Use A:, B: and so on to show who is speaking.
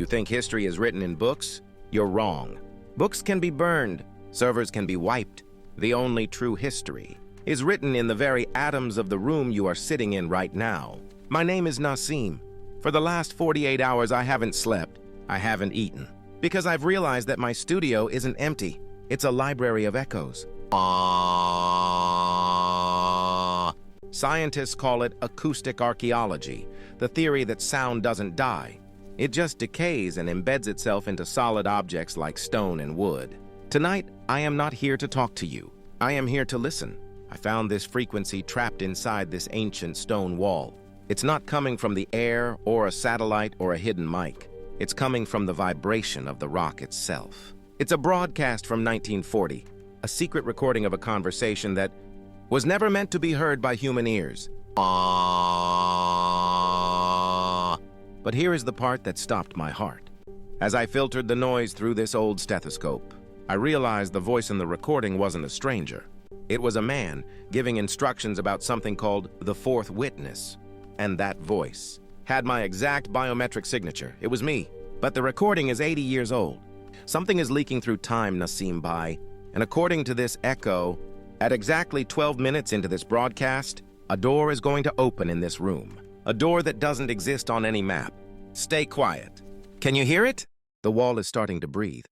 A: You think history is written in books? You're wrong. Books can be burned. Servers can be wiped. The only true history is written in the very atoms of the room you are sitting in right now. My name is Nassim. For the last 48 hours, I haven't slept. I haven't eaten. Because I've realized that my studio isn't empty. It's a library of echoes. Scientists call it acoustic archaeology, the theory that sound doesn't die. It just decays and embeds itself into solid objects like stone and wood. Tonight, I am not here to talk to you. I am here to listen. I found this frequency trapped inside this ancient stone wall. It's not coming from the air or a satellite or a hidden mic. It's coming from the vibration of the rock itself. It's a broadcast from 1940, a secret recording of a conversation that was never meant to be heard by human ears. But here is the part that stopped my heart. As I filtered the noise through this old stethoscope, I realized the voice in the recording wasn't a stranger. It was a man giving instructions about something called the fourth witness. And that voice had my exact biometric signature. It was me. But the recording is 80 years old. Something is leaking through time, Nassim Bhai. And according to this echo, at exactly 12 minutes into this broadcast, a door is going to open in this room. A door that doesn't exist on any map. Stay quiet. Can you hear it? The wall is starting to breathe.